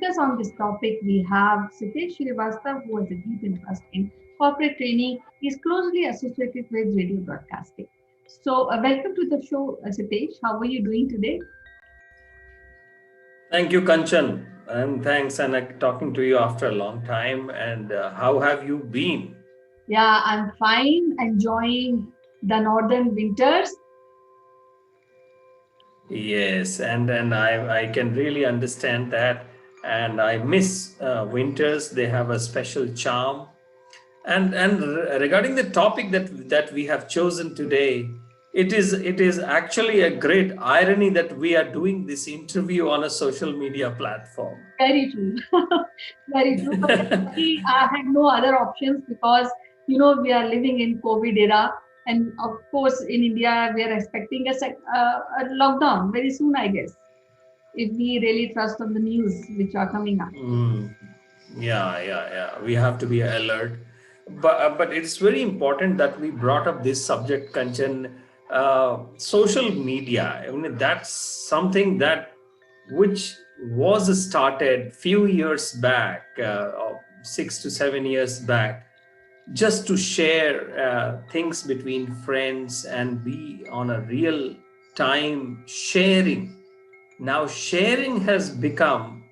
discuss on this topic, we have Sitesh Srivastav, who has a deep interest in corporate training. He is closely associated with radio broadcasting. So, welcome to the show, Sitesh. How are you doing today? Thank you, Kanchan. And thanks, and talking to you after a long time. And how have you been? Yeah, I'm fine, enjoying the northern winters. Yes, and I can really understand that. And I miss winters. They have a special charm. And regarding the topic that we have chosen today, it is actually a great irony that we are doing this interview on a social media platform. Very true. Very true. But actually, I had no other options because, we are living in COVID era. And of course, in India, we are expecting a lockdown very soon, I guess, if we really trust on the news which are coming up. Mm, yeah. We have to be alert. But it's very important that we brought up this subject, Kanchan. Social media. I mean, that's something that which was started few years back, or 6 to 7 years back, just to share things between friends and be on a real time sharing. Now, sharing has become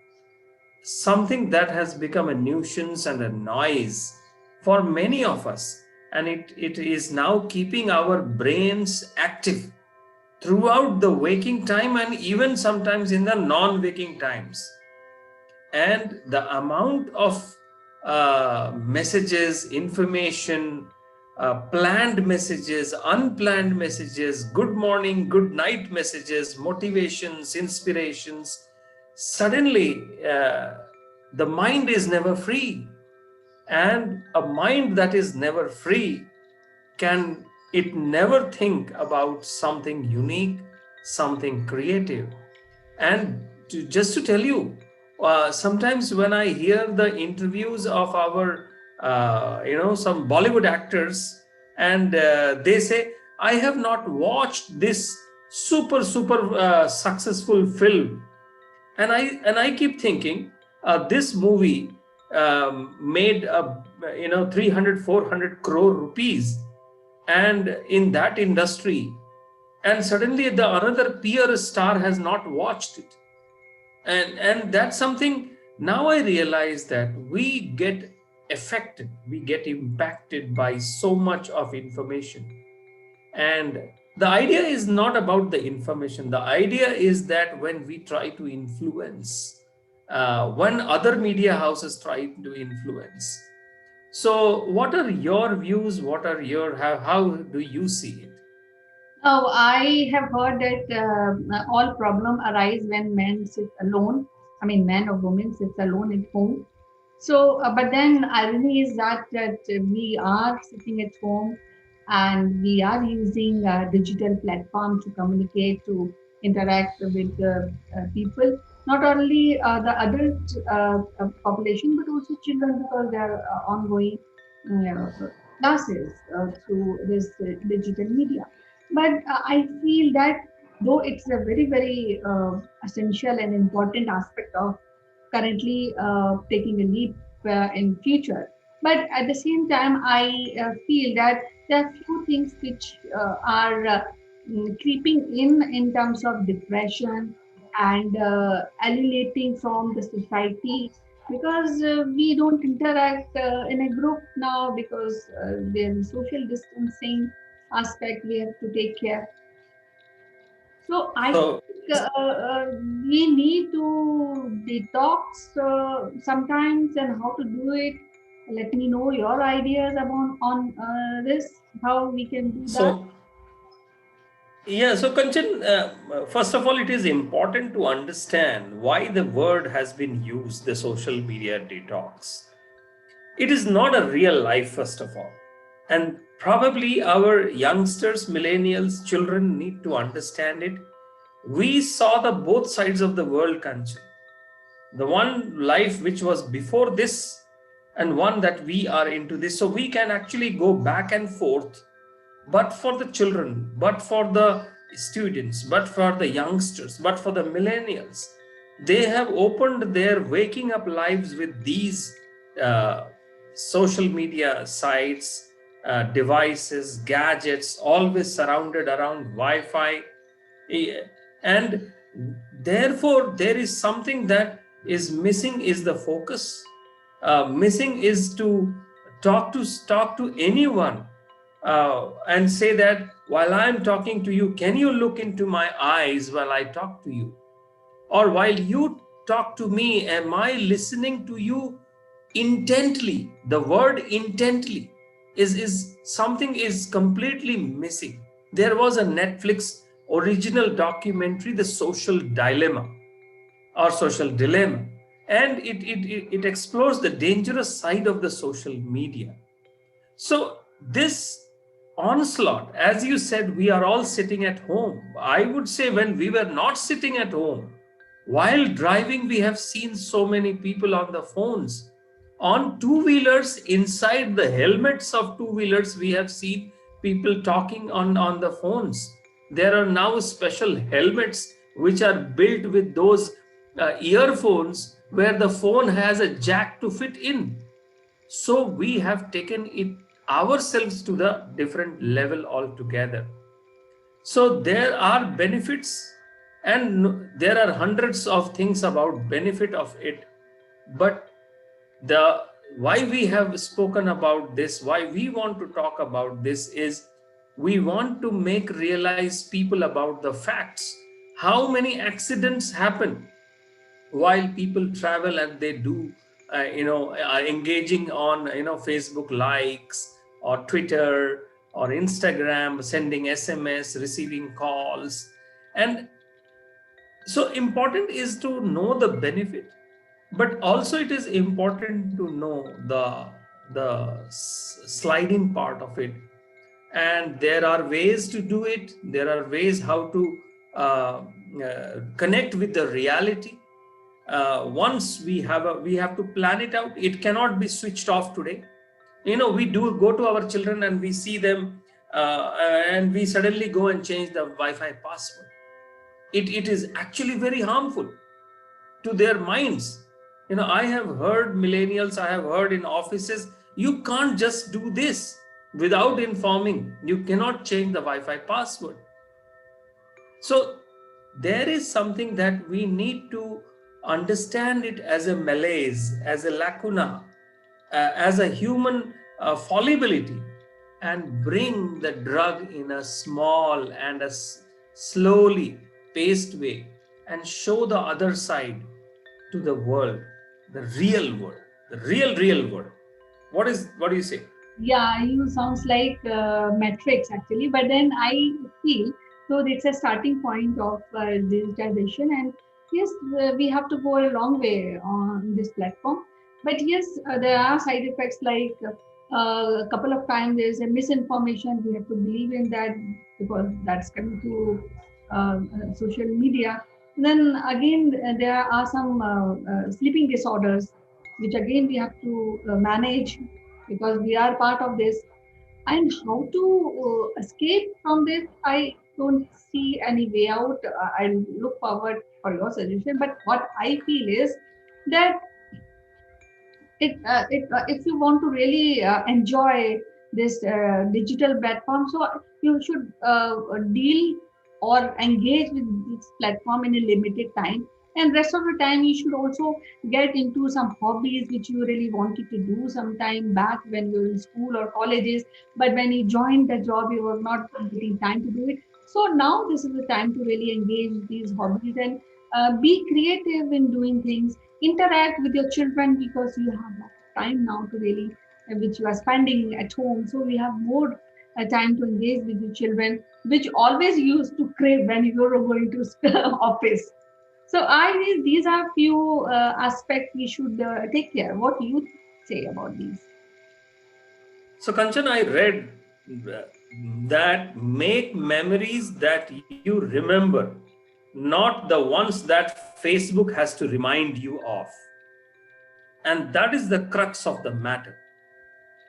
something that has become a nuisance and a noise for many of us. And it is now keeping our brains active throughout the waking time and even sometimes in the non waking times. And the amount of messages, information, planned messages, unplanned messages, good morning, good night messages, motivations, inspirations, suddenly the mind is never free. And a mind that is never free can it never think about something unique, something creative. And just to tell you, sometimes when I hear the interviews of our, some Bollywood actors, and they say, I have not watched this super successful film, and I keep thinking, this movie made 300 400 crore rupees, and in that industry, and suddenly the another peer star has not watched it. And that's something. Now I realize that we get affected, we get impacted by so much of information. And the idea is not about the information. The idea is that when we try to influence, when other media houses try to influence. So, what are your views? What are your how do you see it? Now, I have heard that all problem arise when men sit alone. I mean, man or woman sits alone at home. So, but then irony is that we are sitting at home and we are using digital platform to communicate, to interact with people. Not only the adult population, but also children because they are ongoing classes through this digital media. But I feel that though it's a very essential and important aspect of currently taking a leap in future, but at the same time I feel that there are few things which are creeping in terms of depression and alienating from the society because we don't interact in a group now because there's social distancing aspect we have to take care. So I So, think we need to detox sometimes, and how to do it. Let me know your ideas about on this, how we can do that. so Yeah, so Kanchan, first of all, it is important to understand why the word has been used, the social media detox. It is not a real life, first of all. And probably our youngsters, millennials, children need to understand it. We saw the both sides of the world, Kanchan. The one life which was before this, and one that we are into this. So we can actually go back and forth, but for the children, but for the students, but for the youngsters, but for the millennials. They have opened their waking up lives with these uh, social media sites, devices, gadgets, always surrounded around Wi-Fi. Eh, and therefore there is something that is missing, is the focus. Missing is to talk to anyone, and say that while I'm talking to you, can you look into my eyes while I talk to you? Or while you talk to me, am I listening to you intently? The word intently is something is completely missing. There was a Netflix original documentary, The Social Dilemma or Social Dilemma, and it explores the dangerous side of the social media. So, this onslaught, as you said, we are all sitting at home. I would say when we were not sitting at home, while driving, we have seen so many people on the phones. On two wheelers, inside the helmets of two wheelers, we have seen people talking on the phones. There are now special helmets which are built with those earphones where the phone has a jack to fit in. So we have taken it ourselves to the different level altogether. So there are benefits, and there are hundreds of things about benefit of it. But the why we have spoken about this, why we want to talk about this, is we want to make realize people about the facts. How many accidents happen while people travel and they do engaging on Facebook likes or Twitter or Instagram, sending SMS, receiving calls. And so important is to know the benefit, but also it is important to know the sliding part of it. And there are ways to do it, there are ways how to connect with the reality. Once we have to plan it out. It cannot be switched off today. We do go to our children and we see them, and we suddenly go and change the Wi-Fi password. It is actually very harmful to their minds. I have heard millennials, I have heard in offices, you can't just do this without informing. You cannot change the Wi-Fi password. So there is something that we need to understand it as a malaise, as a lacuna, as a human fallibility, and bring the drug in a small and a slowly paced way, and show the other side to the world, the real world, the real world. What do you say? Yeah, you sounds like metrics actually, but then I feel so it's a starting point of digitization, and yes, we have to go a long way on this platform. But yes, there are side effects like a couple of times there's a misinformation. We have to believe in that because that's coming to social media. Then again, there are some sleeping disorders, which again we have to manage because we are part of this. And how to escape from this, I don't see any way out. I look forward for your suggestion. But what I feel is that if you want to really enjoy this digital platform, so you should deal or engage with this platform in a limited time, and rest of the time you should also get into some hobbies which you really wanted to do some time back when you were in school or colleges, but when you joined the job you were not getting time to do it. So now this is the time to really engage these hobbies and be creative in doing things, interact with your children because you have lot of time now to really which you are spending at home, so we have more time to engage with the children, which always used to crave when you were going to office. So I think these are few aspects we should take care. What do you say about these? So, Kanchan, I read that make memories that you remember, not the ones that Facebook has to remind you of. And that is the crux of the matter.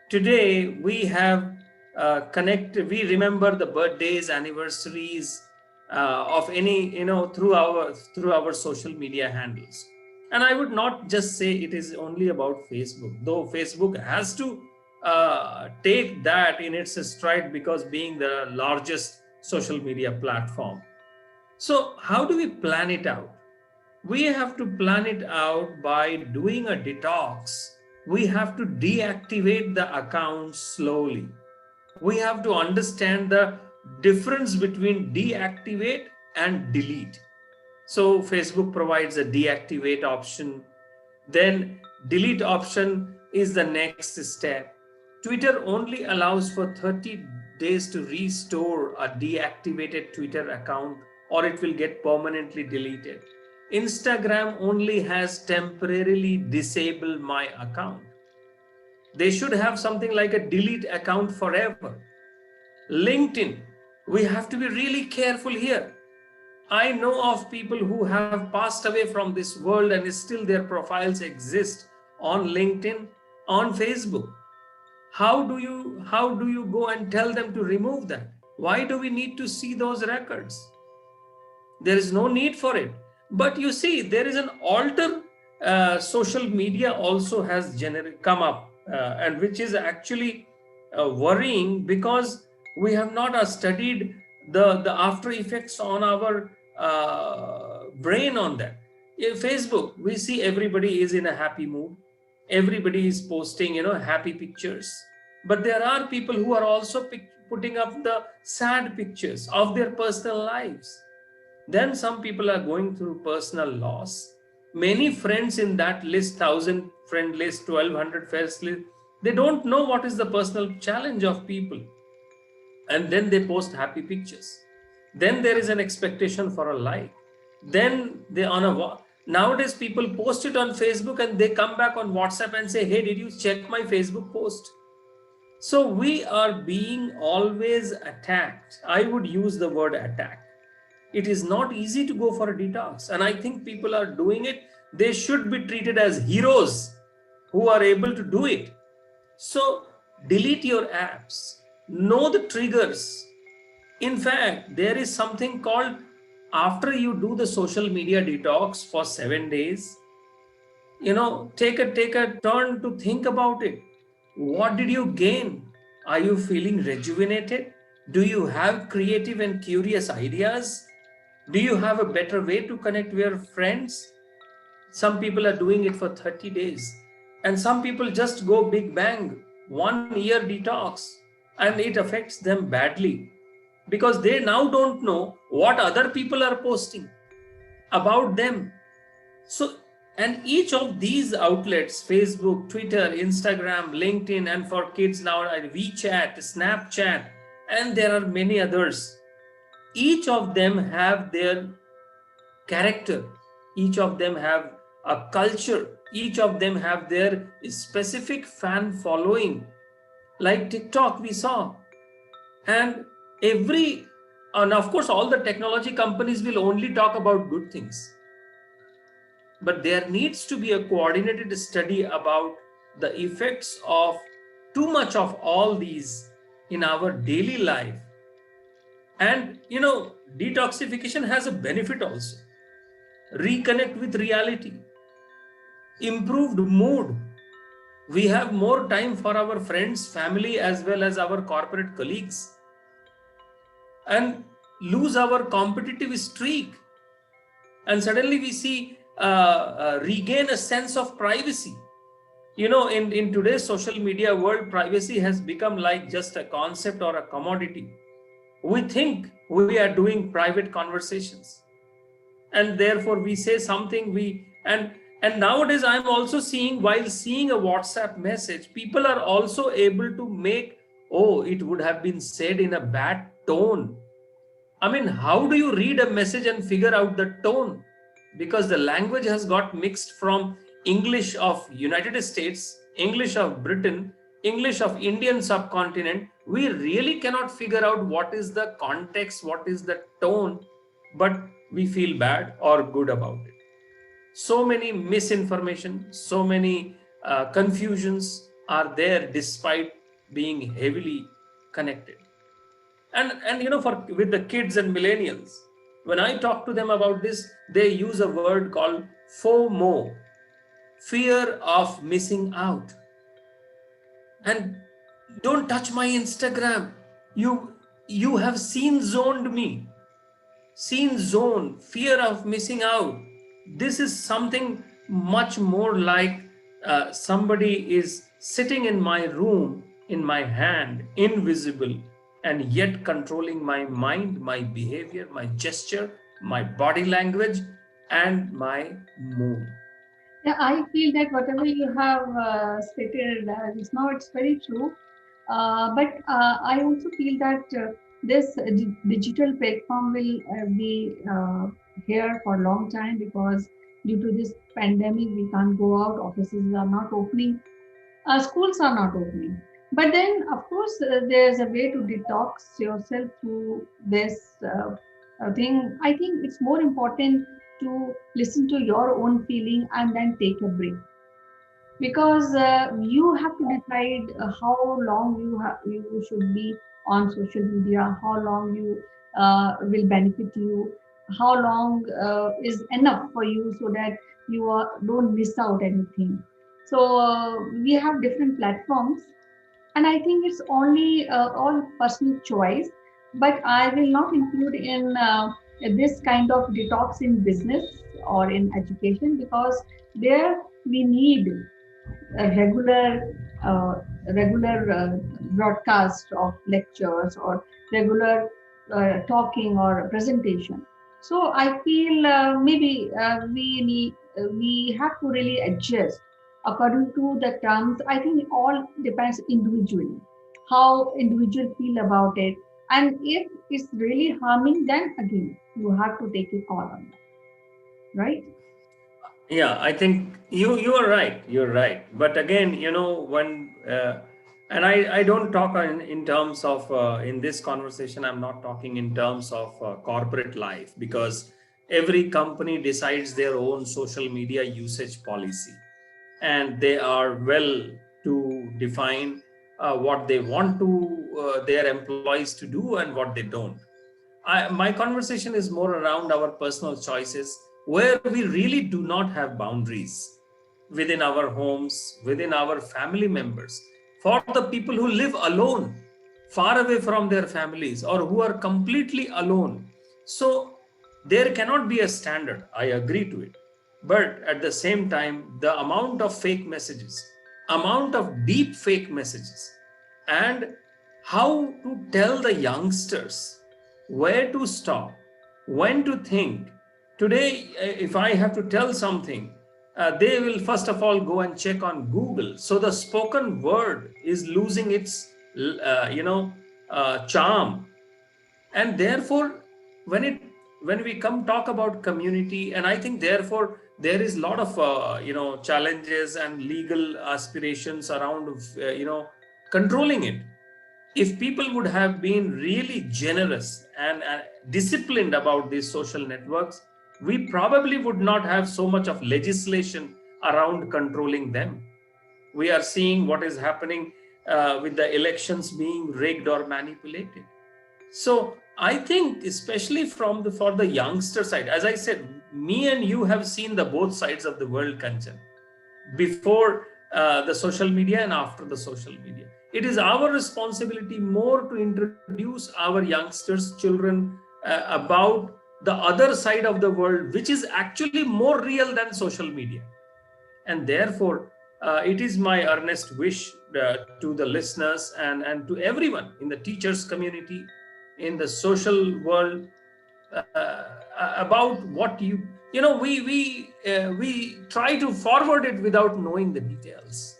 Today, we have we remember the birthdays, anniversaries, of any, through our social media handles. And I would not just say it is only about Facebook, though Facebook has to take that in its stride, because being the largest social media platform. So how do we plan it out? We have to plan it out by doing a detox. We have to deactivate the account slowly. We have to understand the difference between deactivate and delete. So Facebook provides a deactivate option, then delete option is the next step. Twitter only allows for 30 days to restore a deactivated Twitter account, or it will get permanently deleted. Instagram only has temporarily disable my account. They should have something like a delete account forever. LinkedIn, we have to be really careful here. I know of people who have passed away from this world and still their profiles exist on LinkedIn, on Facebook. How do you go and tell them to remove that? Why do we need to see those records? There is no need for it. But you see, there is an alter social media also has come up, and which is actually worrying, because we have not studied the after effects on our brain on that. In Facebook, we see everybody is in a happy mood. Everybody is posting, happy pictures. But there are people who are also putting up the sad pictures of their personal lives. Then some people are going through personal loss. Many friends in that list, 1,000 friend list, 1,200 friends list, they don't know what is the personal challenge of people. And then they post happy pictures. Then there is an expectation for a like. Then they on a nowadays people post it on Facebook and they come back on WhatsApp and say, hey, did you check my Facebook post? So we are being always attacked. I would use the word attack. It is not easy to go for a detox. And I think people are doing it. They should be treated as heroes who are able to do it. So delete your apps. Know the triggers. In fact, there is something called, after you do the social media detox for 7 days, take a turn to think about it. What did you gain? Are you feeling rejuvenated? Do you have creative and curious ideas? Do you have a better way to connect with your friends? Some people are doing it for 30 days. And some people just go big bang, 1 year detox, and it affects them badly, because they now don't know what other people are posting about them. So, and each of these outlets, Facebook, Twitter, Instagram, LinkedIn, and for kids now, WeChat, Snapchat, and there are many others. Each of them have their character. Each of them have a culture. Each of them have their specific fan following. Like TikTok, we saw. And of course, all the technology companies will only talk about good things. But there needs to be a coordinated study about the effects of too much of all these in our daily life. And detoxification has a benefit also. Reconnect with reality, improved mood. We have more time for our friends, family, as well as our corporate colleagues, and lose our competitive streak. And suddenly we see regain a sense of privacy. In today's social media world, privacy has become like just a concept or a commodity. We think we are doing private conversations, and therefore we say something and nowadays I'm also seeing, while seeing a WhatsApp message, people are also able to make, oh, it would have been said in a bad tone. I mean, how do you read a message and figure out the tone? Because the language has got mixed from English of United States, English of Britain, English of Indian subcontinent. We really cannot figure out what is the context, what is the tone, but we feel bad or good about it. So many misinformation, so many confusions are there despite being heavily connected. And for with the kids and millennials, When I talk to them about this, they use a word called FOMO, fear of missing out. And don't touch my Instagram. You have seen zoned me. Seen zone, fear of missing out. This is something much more like somebody is sitting in my room, in my hand, invisible, and yet controlling my mind, my behavior, my gesture, my body language, and my mood. Yeah, I feel that whatever you have stated just now, it's very true. But I also feel that this digital platform will be here for a long time, because due to this pandemic, we can't go out, offices are not opening, schools are not opening. But then, of course, there's a way to detox yourself through this thing. I think it's more important to listen to your own feeling and then take a break, because you have to decide how long you should be on social media, how long you will benefit you, how long is enough for you, so that you don't miss out anything. So we have different platforms, and I think it's only all personal choice. But I will not include in this kind of detox in business or in education, because there we need a uh, regular broadcast of lectures, or regular talking or presentation. So I feel maybe we have to really adjust according to the terms. I think it all depends individually, how individual feel about it, and if it's really harming, then again you have to take a call on that, right? Yeah, I think you are right. You're right. But again, when and I don't talk in terms of in this conversation. I'm not talking in terms of corporate life, because every company decides their own social media usage policy, and they are well to define what they want to their employees to do and what they don't. My conversation is more around our personal choices, where we really do not have boundaries within our homes, within our family members, for the people who live alone, far away from their families, or who are completely alone. So there cannot be a standard. I agree to it. But at the same time, the amount of fake messages, amount of deep fake messages, and how to tell the youngsters where to stop, when to think. Today, if I have to tell something, they will first of all go and check on Google. So the spoken word is losing its, charm. And therefore, when it when we come talk about community, and I think therefore there is a lot of challenges and legal aspirations around controlling it. If people would have been really generous and disciplined about these social networks, we probably would not have so much of legislation around controlling them. We are seeing what is happening with the elections being rigged or manipulated. So I think, especially for the youngster side, as I said, me and you have seen the both sides of the world, Kanchan, before the social media and after the social media. It is our responsibility more to introduce our youngsters, children, about the other side of the world, which is actually more real than social media. And therefore, it is my earnest wish to the listeners and to everyone in the teachers community, in the social world, about what we try to forward it without knowing the details,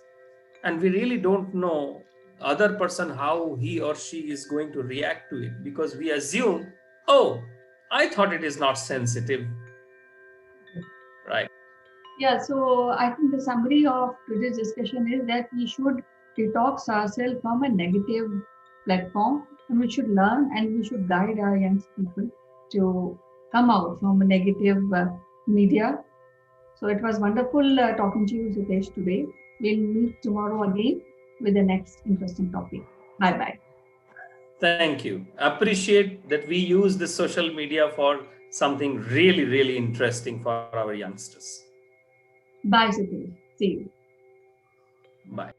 and we really don't know other person how he or she is going to react to it, because we assume, oh, I thought it is not sensitive, right? Yeah, so I think the summary of today's discussion is that we should detox ourselves from a negative platform, and we should learn and we should guide our young people to come out from a negative media. So it was wonderful talking to you, Sitesh, today. We'll meet tomorrow again with the next interesting topic. Bye bye. Thank you. Appreciate that we use this social media for something really, really interesting for our youngsters. Bye, Satish. See you. Bye.